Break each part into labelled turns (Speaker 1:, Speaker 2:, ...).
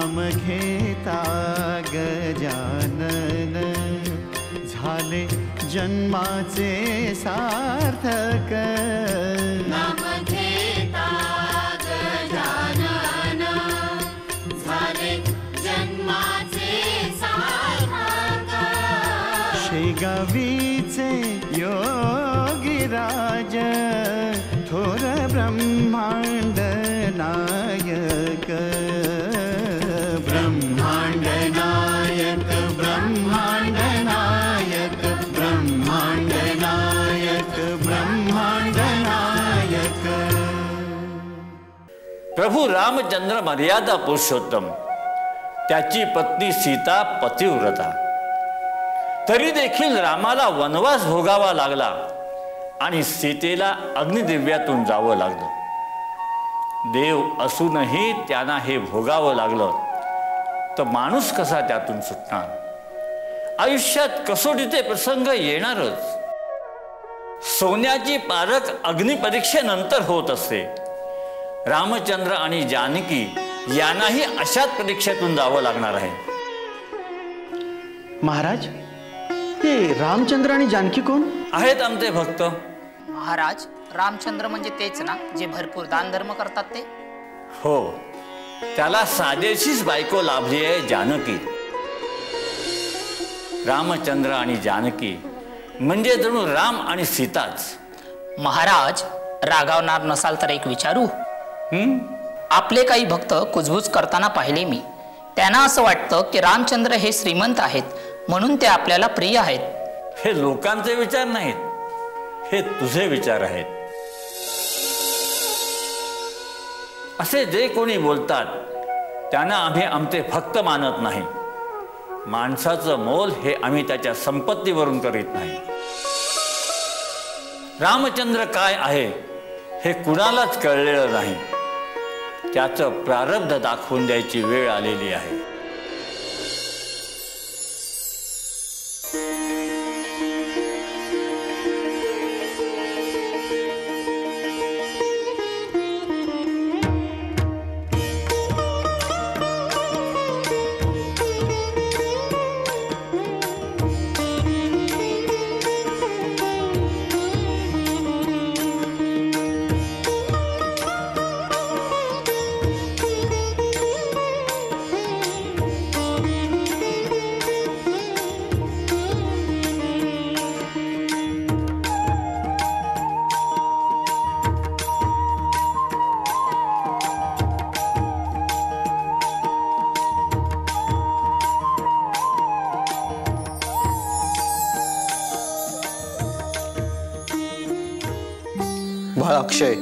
Speaker 1: नाम घेता गजानन झाले जन्माचे सार्थक
Speaker 2: नाम घेता गजानन झाले जन्माचे सार्थक
Speaker 1: शेगावीचे योगीराज थोर ब्रह्मांड नायक ब्रह्मांड नायक ब्रह्मांड नायक ब्रह्मांड नायक ब्रह्मांड नायक।
Speaker 3: प्रभू रामचंद्र मर्यादा पुरुषोत्तम, त्याची पत्नी सीता पतिव्रता, तरी देखील रामाला वनवास भोगावा लागला आणि सीतेला अग्निदिव्यातून जावं लागलं। देव असूनही त्यांना हे भोगावं लागलं, तर माणूस कसा त्यातून सुटणार? आयुष्यात कसोटीचे प्रसंग येणारच। सोन्याची पारख अग्निपरीक्षेनंतर होत असते। रामचंद्र आणि जानकी यांनाही अशाच परीक्षेतून जावं लागणार आहे।
Speaker 4: महाराज, ते रामचंद्र आणि जानकी कोण
Speaker 3: आहेत? आमचे भक्त।
Speaker 5: महाराज, रामचंद्र म्हणजे तेच ना जे भरपूर दान धर्म करतात ते?
Speaker 3: हो, त्याला साजेशीच बायको लाभली आहे, जानकी। रामचंद्र आणि जानकी म्हणजे जणू राम आणि सीताच।
Speaker 5: महाराज, रागावणार नसाल तर एक विचारू? आपले काही भक्त कुजबूज करताना पाहिले मी। त्यांना असं वाटतं की रामचंद्र हे श्रीमंत आहेत म्हणून ते आपल्याला प्रिय आहेत।
Speaker 3: हे लोकांचे विचार नाहीत, हे तुझे विचार आहेत। असे जे कोणी बोलतात त्यांना आम्ही आमचे भक्त मानत नाही। माणसाचं मोल हे आम्ही त्याच्या संपत्तीवरून करीत नाही। रामचंद्र काय आहे हे कुणालाच कळलेलं नाही। त्याचं प्रारब्ध दाखवून द्यायची वेळ आलेली आहे।
Speaker 6: बाळा अक्षय,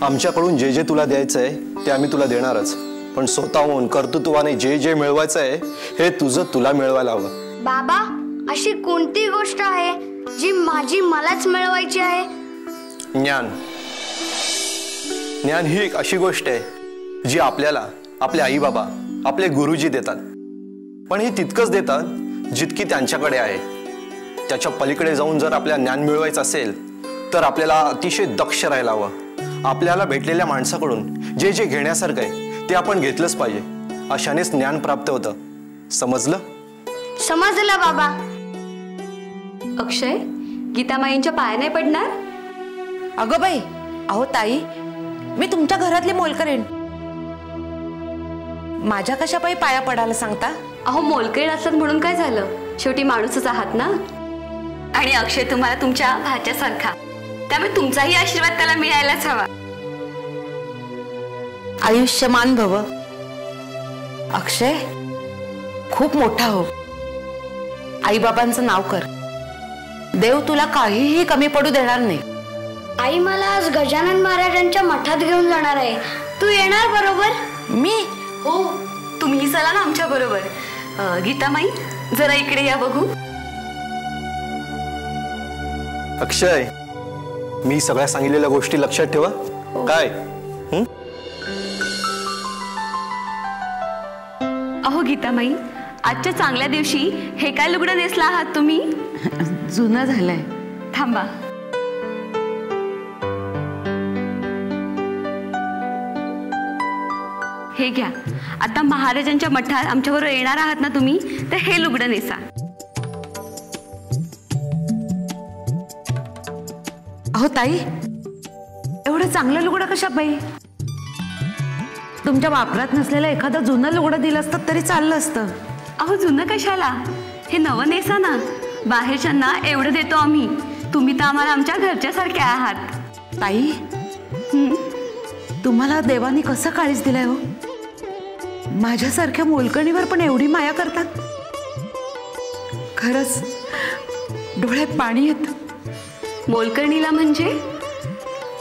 Speaker 6: आमच्याकडून जे जे तुला द्यायचंय ते आम्ही तुला देणारच, पण स्वतःहून कर्तृत्वाने जे जे मिळवायचं आहे हे तुझं तुला मिळवायला हवं।
Speaker 7: बाबा, अशी कोणती गोष्ट आहे जी मलाच मिळवायची आहे?
Speaker 6: ज्ञान। ज्ञान ही एक अशी गोष्ट आहे जी आपल्याला आपले आई बाबा, आपले गुरुजी देतात, पण हे तितकंच देतात जितकी त्यांच्याकडे आहे। त्याच्या पलीकडे जाऊन जर आपल्याला ज्ञान मिळवायचं असेल तर आपल्याला अतिशय दक्ष राहायला हवं। आपल्याला भेटलेल्या माणसाकडून जे जे घेण्यासारखं आहे ते आपण घेतलंच पाहिजे, अशानेच ज्ञान प्राप्त होतं। समजलं?
Speaker 7: समजलं बाबा।
Speaker 8: अक्षय, गीतामाईंच्या पाया नाही पडणार?
Speaker 9: अगं बाई, अहो ताई, मी तुमच्या घरातली मोलकरीण, माझ्या कशा पायी पाया पडायला सांगता?
Speaker 8: अहो, मोलकरीण असतात म्हणून काय झालं, शेवटी माणूसच आहात ना। आणि अक्षय तुम्हाला तुमच्या भाच्यासारखा, त्यामुळे तुमचाही आशीर्वाद त्याला मिळायलाच हवा।
Speaker 9: आयुष्यमान भव अक्षय, खूप मोठा हो, आई बाबांचं नाव कर, देव तुला काहीही कमी पडू देणार नाही।
Speaker 7: आई मला आज गजानन महाराजांच्या मठात घेऊन जाणार आहे, तू येणार बरोबर?
Speaker 9: मी?
Speaker 8: हो, तुम्ही चला ना आमच्या बरोबर। गीतामाई, जरा इकडे या बघू।
Speaker 6: अक्षय, मी सगळ्या सांगितलेल्या गोष्टी लक्षात ठेवा। काय?
Speaker 8: अहो गीतामाई, आजच्या चांगल्या दिवशी हे काय लुगडं नेसला आहात तुम्ही?
Speaker 9: जुनं झालंय।
Speaker 8: थांबा, हे घ्या. आता महाराजांच्या मठात आमच्याबरोबर येणार आहात ना तुम्ही, तर हे लुगडं नेसा.
Speaker 9: अहो ताई, एवढं चांगलं लुगडं कशा बाई? तुमच्या वापरात नसलेलं एखादं जुनं लुगडं दिलं असतं तरी चाललं असतं.
Speaker 8: अहो जुनं कशाला, हे नवं नेसा ना. बाहेरच्यांना एवढं देतो आम्ही, तुम्ही तर आम्हाला आमच्या घरच्यासारखे आहात.
Speaker 9: ताई, तुम्हाला देवानी कसं काळीज दिलंय हो? माझ्यासारख्या मोलकणीवर पण एवढी माया करतात. खरंच डोळ्यात पाणी येतं.
Speaker 8: मोलकर्णीला म्हणजे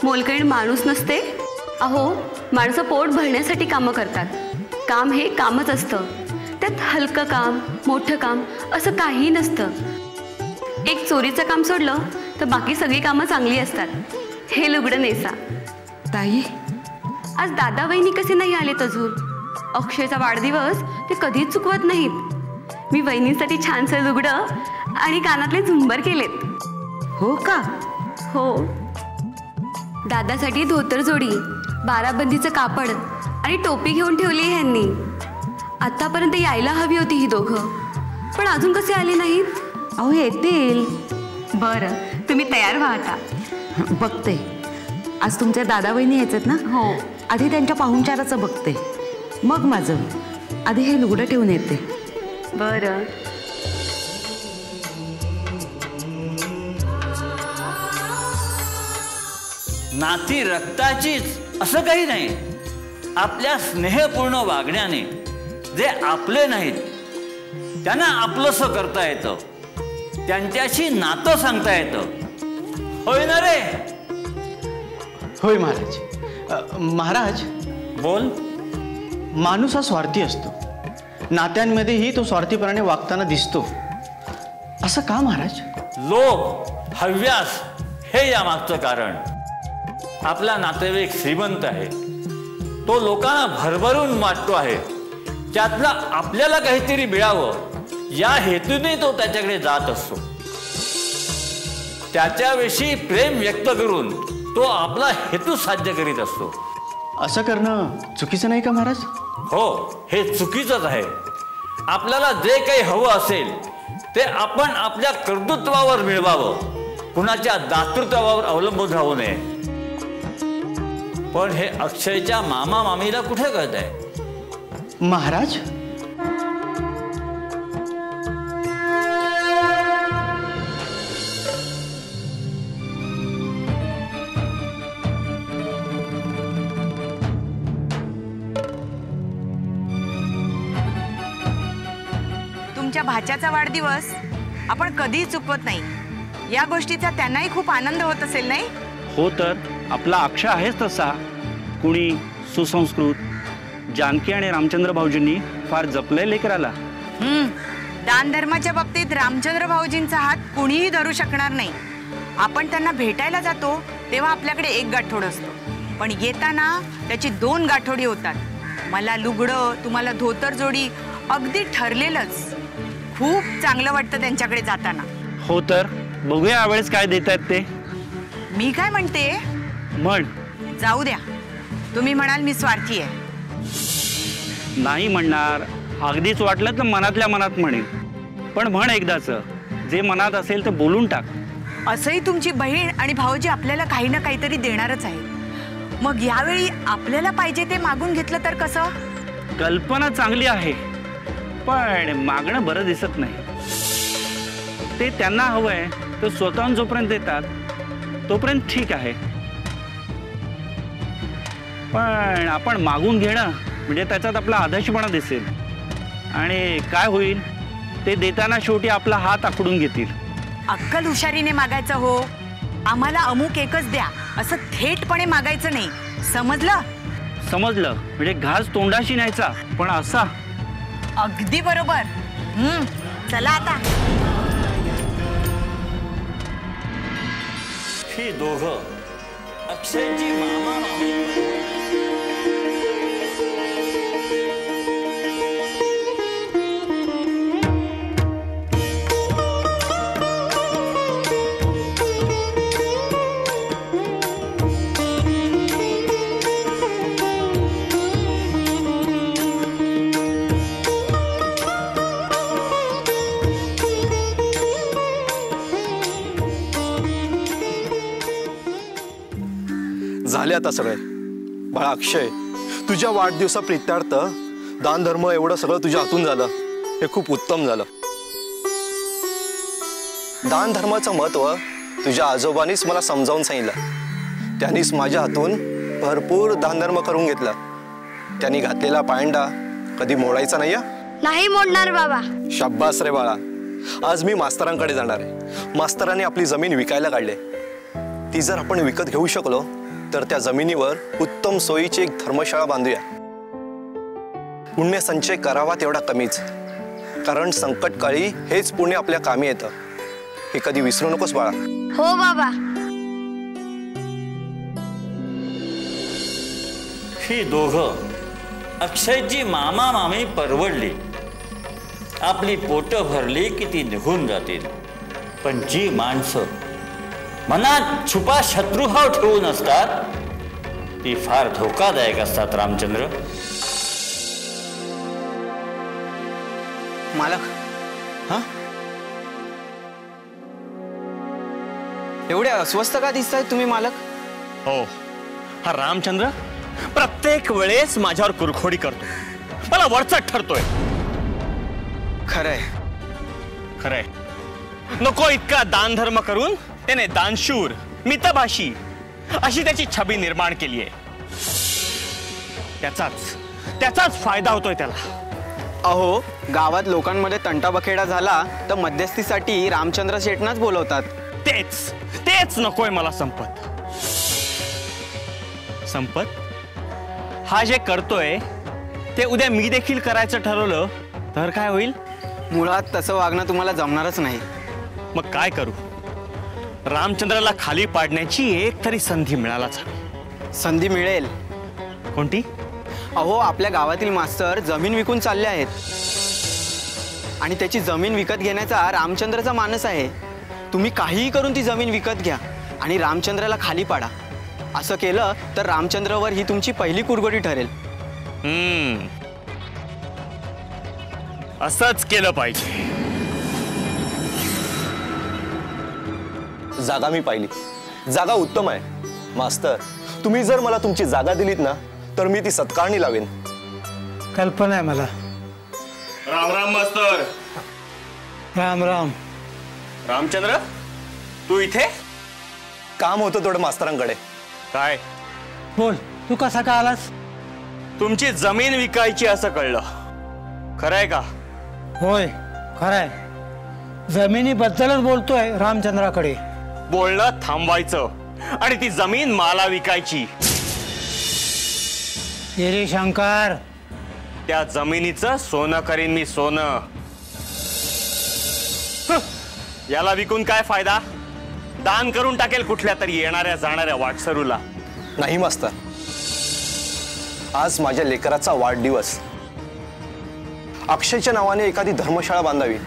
Speaker 8: मोलकरीण माणूस नसते. अहो माणसं पोट भरण्यासाठी कामं करतात. काम हे कामच असतं, त्यात हलकं काम मोठं काम असं काही नसतं. एक चोरीचं काम सोडलं तर बाकी सगळी कामं चांगली असतात. हे लुगडं नेसा.
Speaker 9: ताई,
Speaker 8: आज दादा वहिनी कसे नाही आलेत अजून? अक्षयचा वाढदिवस ते कधीच चुकवत नाहीत. मी वहिनींसाठी छानसं लुगडं आणि कानातले झुंबर केलेत.
Speaker 9: हो का?
Speaker 8: हो. दादासाठी धोतर जोडी, बाराबंदीचं कापड आणि टोपी घेऊन ठेवली आहे ह्यांनी. आतापर्यंत यायला हवी होती ही दोघं, पण अजून कसे आले नाहीत?
Speaker 9: अहो येतील.
Speaker 8: बरं, तुम्ही तयार व्हा आता.
Speaker 9: बघते. आज तुमच्या दादा वहिनी यायचेत ना?
Speaker 8: हो.
Speaker 9: आधी त्यांच्या पाहुणचाराचं बघते, मग माझं. आधी हे लुगडं ठेवून येते.
Speaker 8: बरं.
Speaker 3: नाती रक्ताचीच असं काही नाही. आपल्या स्नेहपूर्ण वागण्याने जे आपले नाहीत त्यांना आपलंसं करता येतं, त्यांच्याशी नातं सांगता येतं. होय ना रे?
Speaker 4: होय महाराज. महाराज,
Speaker 3: बोल.
Speaker 4: माणूस हा स्वार्थी असतो. नात्यांमध्येही तो स्वार्थीपणाने वागताना दिसतो. असं का महाराज?
Speaker 3: लोभ, हव्यास हे यामागचं कारण. आपला नातेवाईक श्रीमंत आहे, तो लोकांना भरभरून वाटतो आहे, त्यातला आपल्याला काहीतरी मिळावं या हेतूने तो त्याच्याकडे जात असतो. त्याच्याविषयी प्रेम व्यक्त करून तो आपला हेतू साध्य करीत असतो.
Speaker 4: असं करणं चुकीचं नाही का महाराज?
Speaker 3: हो, हे चुकीचंच आहे. आपल्याला जे काही हवं असेल ते आपण आपल्या कर्तृत्वावर मिळवावं, कुणाच्या दातृत्वावर अवलंबून राहू नये. पण हे अक्षयच्या मामा मामीला कुठे कळत आहे?
Speaker 4: महाराज,
Speaker 10: तुमच्या भाच्याचा वाढदिवस आपण कधीही चुकवत नाही. या गोष्टीचा त्यांनाही खूप आनंद होत असेल नाही?
Speaker 11: हो, तर आपला अक्षय आहेच तसा. कुणी सुसंस्कृत. जानकी आणि रामचंद्र भाऊजींनी फार जपलंय लेकराला.
Speaker 10: दान धर्माच्या बाबतीत रामचंद्र भाऊजींचा हात कुणीही धरू शकणार नाही. आपण त्यांना भेटायला जातो तेव्हा आपल्याकडे एक गाठोड असतो, पण येताना त्याची 2 गाठोडी होतात. मला लुगडं, तुम्हाला धोतर जोडी, अगदी ठरलेलंच. खूप चांगलं वाटतं त्यांच्याकडे जाताना.
Speaker 11: हो, तर बघूया यावेळेस काय देत आहेत ते.
Speaker 10: मी काय म्हणते,
Speaker 11: म्हण.
Speaker 10: जाऊ द्या. तुम्ही म्हणाल मी स्वार्थी आहे.
Speaker 11: नाही म्हणणार. अगदीच वाटलं तर मनातल्या मनात म्हणेल. पण म्हण एकदाच, जे मनात असेल तर बोलून टाक.
Speaker 10: असंही तुमची बहीण आणि भाऊजी आपल्याला काही ना काहीतरी देणारच आहे. मग यावेळी आपल्याला पाहिजे ते मागून घेतलं तर कसं?
Speaker 11: कल्पना चांगली आहे, पण मागणं बरं दिसत नाही. ते त्यांना हवंय तर स्वतःहून जोपर्यंत देतात तोपर्यंत ठीक आहे. पण आपण मागून घेणं म्हणजे त्याच्यात आपला आदर्शपणा दिसेल. आणि काय होईल, ते देताना शेवटी आपला हात आखडून घेतील.
Speaker 10: अक्कल हुशारीने मागायचं हो. आम्हाला अमुक एकच द्या असं थेटपणे मागायचं नाही. समजलं?
Speaker 11: समजलं. म्हणजे घास तोंडाशी न्यायचा, पण असा.
Speaker 10: अगदी बरोबर. चला आता.
Speaker 3: ही दोघं अक्षयची मामा मामी.
Speaker 6: झाले आता सगळे. बाळा अक्षय, तुझ्या वाढदिवसाप्रित्यार्थ दान धर्म एवढं सगळं तुझ्या हातून झालं, हे खूप उत्तम झालं. दान धर्माचं महत्व तुझ्या आजोबांनीच मला समजावून सांगितलं. त्यांनीच माझ्या हातून भरपूर दानधर्म करून घेतला. त्यांनी घातलेला पायंडा कधी मोडायचा
Speaker 7: नाही मोडणार बाबा.
Speaker 6: शाब्बास रे बाळा. आज मी मास्तरांकडे जाणार आहे. मास्तरांनी आपली जमीन विकायला काढली. ती जर आपण विकत घेऊ शकलो तर त्या जमिनीवर उत्तम सोयीची एक धर्मशाळा बांधूया. पुण्य संचय करावा तेवढा कमीच, कारण संकटकाळी हेच पुण्य आपल्या कामी येतं. हे कधी विसरू नकोस बाळा.
Speaker 7: हो बाबा.
Speaker 3: ही दोघं अक्षयची मामा मामी परवडली. आपली पोटं भरली की ती निघून जातील. पण जी माणसं मनात छुपा शत्रुभाव ठेवून असतात ती फार धोकादायक असतात रामचंद्र.
Speaker 4: मालक, हा एवढे अस्वस्थ का दिसताय तुम्ही मालक?
Speaker 12: हो, हा रामचंद्र प्रत्येक वेळेस माझ्यावर कुरखोडी करतो, मला वरचढ ठरतोय.
Speaker 4: खरंय
Speaker 12: खरंय. नको इतका दान धर्म करून त्याने दानशूर मितभाषी अशी त्याची छबी निर्माण केली आहे. त्याचाच फायदा होतोय त्याला.
Speaker 4: अहो, गावात लोकांमध्ये तंटाबखेडा झाला तर मध्यस्थीसाठी रामचंद्र शेटनाच बोलवतात.
Speaker 12: तेच नकोय मला संपत. हा जे करतोय ते उद्या मी देखील करायचं ठरवलं तर काय होईल?
Speaker 4: मुळात तसं वागणं तुम्हाला जमणारच नाही.
Speaker 12: मग काय करू? रामचंद्राला खाली पाडण्याची एक तरी संधी मिळालाच हवी.
Speaker 4: संधी मिळेल.
Speaker 12: कोणती?
Speaker 4: अहो, आपल्या गावातील मास्तर जमीन विकून चालले आहेत आणि त्याची जमीन विकत घेण्याचा रामचंद्राचा मानस आहे. तुम्ही काहीही करून ती जमीन विकत घ्या आणि रामचंद्राला खाली पाडा. असं केलं तर रामचंद्रावर ही तुमची पहिली कुरघोडी ठरेल.
Speaker 12: असंच केलं पाहिजे.
Speaker 6: जागा मी पाहिली. जागा उत्तम आहे. मास्तर, तुम्ही जर मला तुमची जागा दिलीत ना तर मी ती सत्कारणी लावेन.
Speaker 13: कल्पना आहे मला.
Speaker 12: राम राम मास्तर.
Speaker 13: राम राम.
Speaker 12: रामचंद्र, तू इथे?
Speaker 6: काम होतं थोडं मास्तरांकडे.
Speaker 12: काय?
Speaker 13: बोल, तू कसा का आलास?
Speaker 12: तुमची जमीन विकायची असं कळलं. खरंय का?
Speaker 13: होय, खरंय. जमिनीबद्दलच बोलतोय रामचंद्राकडे.
Speaker 12: बोलणं थांबवायचं आणि ती जमीन मला विकायची.
Speaker 13: रे शंकर,
Speaker 12: त्या जमिनीचं सोनं करीन मी, सोनं. याला विकून काय फायदा? दान करून टाकेल कुठल्या तरी येणाऱ्या जाणाऱ्या वाटसरूला.
Speaker 6: नाही मास्तर, आज माझ्या लेकराचा वाढदिवस. अक्षयच्या नावाने एखादी धर्मशाळा बांधावी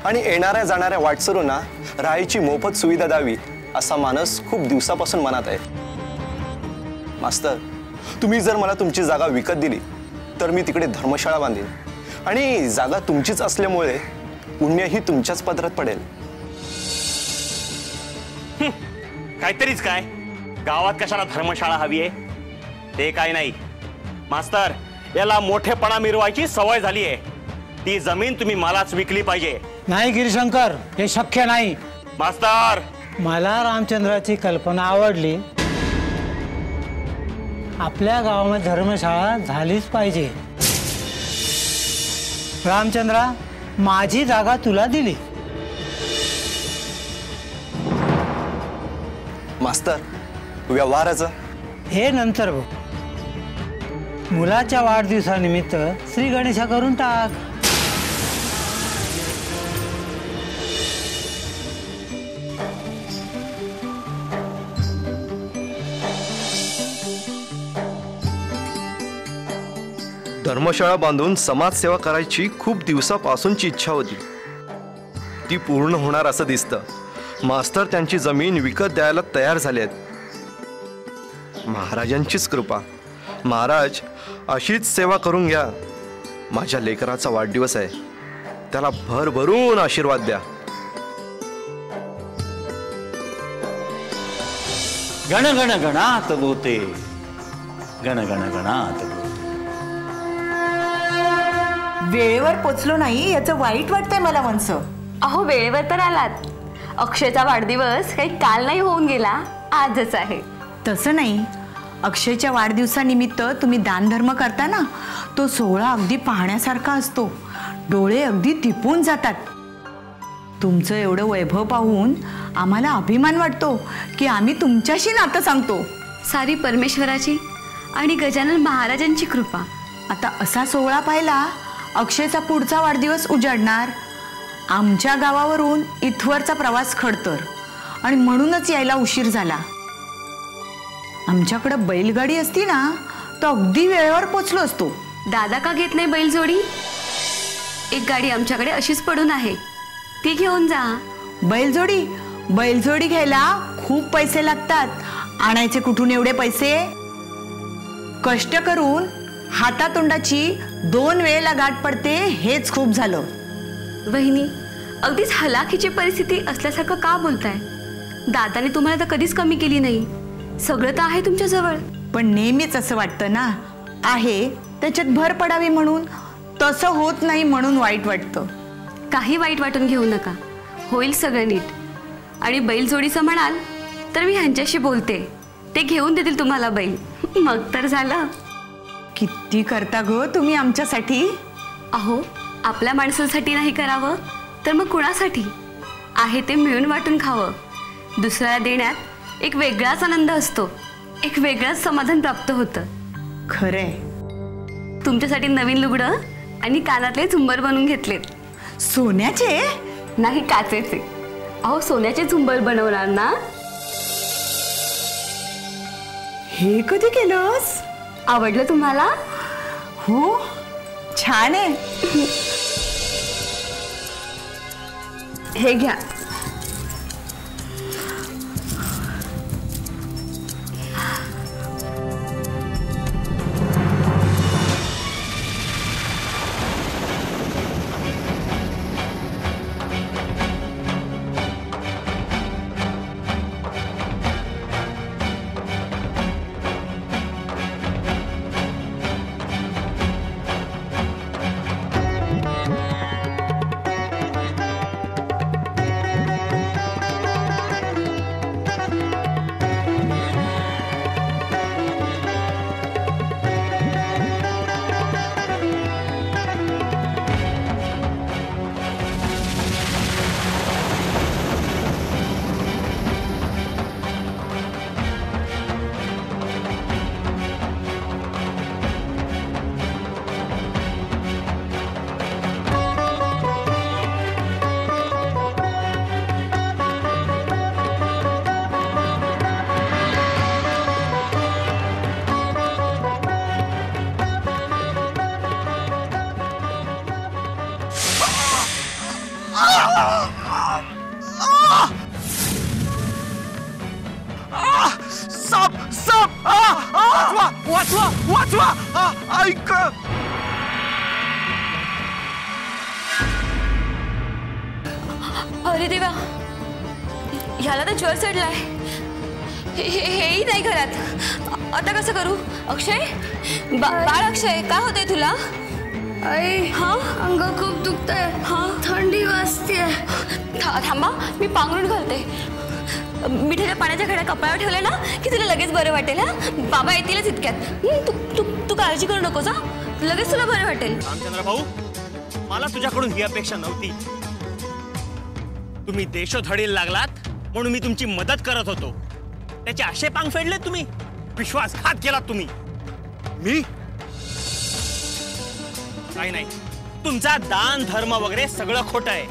Speaker 6: आणि येणाऱ्या जाणाऱ्या वाटसरूंना राहायची मोफत सुविधा द्यावी असा मानस खूप दिवसापासून मनात आहे. मास्तर, तुम्ही जर मला तुमची जागा विकत दिली तर मी तिकडे धर्मशाळा बांधेन आणि जागा तुमचीच असल्यामुळे पुण्यही तुमच्याच पदरात पडेल.
Speaker 12: काहीतरीच काय, गावात कशाला धर्मशाळा हवी आहे? ते काय नाही मास्तर, याला मोठेपणा मिरवायची सवय झाली आहे. ती जमीन तुम्ही मलाच विकली पाहिजे.
Speaker 13: नाही गिरीशंकर, हे शक्य नाही.
Speaker 12: मास्तर,
Speaker 13: मला रामचंद्राची कल्पना आवडली. आपल्या गावामध्ये धर्मशाळा झालीच पाहिजे. रामचंद्रा, माझी जागा तुला दिली.
Speaker 6: मास्तर, व्यवहाराचं
Speaker 13: हे नंतर बघ. मुलाच्या वाढदिवसानिमित्त श्री गणेशा करून टाक.
Speaker 6: धर्मशाळा बांधून समाजसेवा करायची खूप दिवसापासूनची इच्छा होती. ती पूर्ण होणार असं दिसतं. मास्तर त्यांची जमीन विकत द्यायला तयार झाले आहेत. महाराजांचीच कृपा. महाराज, अशीच सेवा करून घ्या. माझ्या लेकराचा वाढदिवस आहे, त्याला भरभरून आशीर्वाद द्या.
Speaker 3: गण गण गणात बोते गण गण गणात.
Speaker 14: वेळेवर पोचलो नाही याचं वाईट वाटतंय मला मनसं.
Speaker 8: अहो वेळेवर तर आलात. अक्षयचा वाढदिवस काही काल नाही होऊन गेला, आजच आहे.
Speaker 10: तसं नाही, अक्षयच्या वाढदिवसानिमित्त तुम्ही दानधर्म करता ना, तो सोहळा अगदी पाहण्यासारखा असतो. डोळे अगदी दिपून जातात. तुमचं एवढं वैभव पाहून आम्हाला अभिमान वाटतो की आम्ही तुमच्याशी नातं सांगतो.
Speaker 8: सारी परमेश्वराची आणि गजानन महाराजांची कृपा.
Speaker 10: आता असा सोहळा पाहिला अक्षयचा पुढचा वाढदिवस उजाडणार. आमच्या गावावरून इथवरचा प्रवास खडतर आणि म्हणूनच यायला उशीर झाला. आमच्याकडे बैलगाडी असती ना तर अगदी वेळेवर पोचलो असतो.
Speaker 8: दादा का घेत नाही बैलजोडी? एक गाडी आमच्याकडे अशीच पडून आहे, ती घेऊन जा.
Speaker 10: बैलजोडी घ्यायला खूप पैसे लागतात. आणायचे कुठून एवढे पैसे? कष्ट करून हातातोंडाची 2 वेळेला गाठ पडते, हेच खूप झालं.
Speaker 8: वहिनी, अगदीच हलाखीची परिस्थिती असल्यासारखं का बोलताय? दादाने तुम्हाला तर कधीच कमी केली नाही. सगळं तर आहे तुमच्याजवळ.
Speaker 10: पण नेहमीच असं वाटतं ना, आहे त्याच्यात भर पडावी म्हणून. तसं होत नाही म्हणून वाईट वाटतं.
Speaker 8: काही वाईट वाटून घेऊ नका, होईल सगळं नीट. आणि बैलजोडीचं म्हणाल तर मी ह्यांच्याशी बोलते, ते घेऊन देतील तुम्हाला बैल. मग तर झालं.
Speaker 10: किती करता ग तुम्ही आमच्यासाठी.
Speaker 8: अहो, आपल्या माणसासाठी नाही करावं तर मग कुणासाठी? आहे ते मिळून वाटून खावं. दुसऱ्याला देण्यात एक वेगळाच आनंद असतो, एक वेगळाच समाधान प्राप्त होतं.
Speaker 10: खरंय.
Speaker 8: तुमच्यासाठी नवीन लुगडं आणि कानातले झुंबर बनवून घेतलेत.
Speaker 10: सोन्याचे
Speaker 8: नाही, काचेचे. अहो, सोन्याचे झुंबर बनवणार ना.
Speaker 10: हे कधी केलंस?
Speaker 8: आवडलं तुम्हाला?
Speaker 10: हो, छान आहे.
Speaker 8: हे घ्या.
Speaker 6: ऐक.
Speaker 8: अरे देवा, ह्याला तर ज्वर चढलाय. हेही नाही घरात. आता कसं करू? अक्षय, बाळ अक्षय, काय होतंय तुला?
Speaker 7: आई,
Speaker 8: हा,
Speaker 7: अंग खूप दुखतंय.
Speaker 8: हा,
Speaker 7: थंडी वाजते.
Speaker 8: थांबा, मी पांघरून घालते. मिठाच्या पाण्याच्या घड्या कपाळावर ठेवल्या ना की तुला लगेच बरं वाटेल. हा, बाबा येतीलच इतक्यात. तू काळजी करू नकोस. हा, लगेच तुला बरं वाटेल.
Speaker 12: रामचंद्र भाऊ, मला तुझ्याकडून ही अपेक्षा नव्हती. तुम्ही देशोधडीला लागलात म्हणून मी तुमची मदत करत होतो. त्याचे आशे पांग फेडले तुम्ही. विश्वासघात केलात तुम्ही.
Speaker 6: मी
Speaker 12: काही नाही. तुमचा दान धर्म वगैरे सगळं खोटं आहे.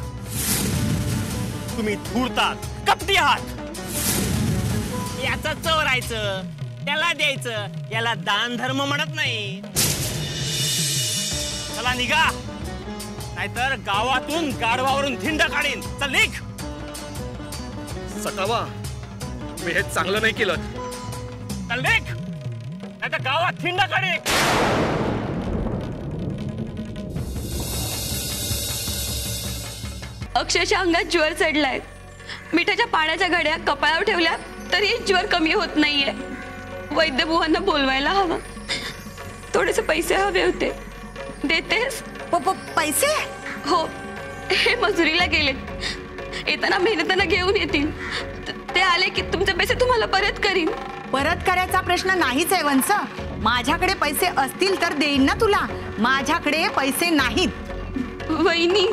Speaker 12: तुम्ही धूर्तात, कपटी आहात. याचं चोरायचं, त्याला द्यायचं, याला दान धर्म म्हणत नाही. चला निघा, नाहीतर गावातून गाढवावरून धिंड काढीन. चल निघ.
Speaker 6: सटावा, मी हे चांगलं नाही केलं.
Speaker 12: चल निघ, नाहीतर गावात धिंड काढीन.
Speaker 8: अक्षयच्या अंगात ज्वर चढलाय. मिठाच्या पाण्याच्या घड्या कपाळावर ठेवल्या तरी ज्वर कमी होत नाहीये. वैद्यबुवांना बोलवायला हवं. थोडेसे पैसे हवे होते, देतेस?
Speaker 10: पैसे?
Speaker 8: हो, हे मजुरीला गेलेत, येताना मेहनताना घेऊन येतील. ते आले की तुमचे पैसे तुम्हाला परत करीन.
Speaker 10: परत करायचा प्रश्न नाहीच आहे वंस. माझ्याकडे पैसे असतील तर देईन ना तुला. माझ्याकडे पैसे नाहीत.
Speaker 8: वहिनी,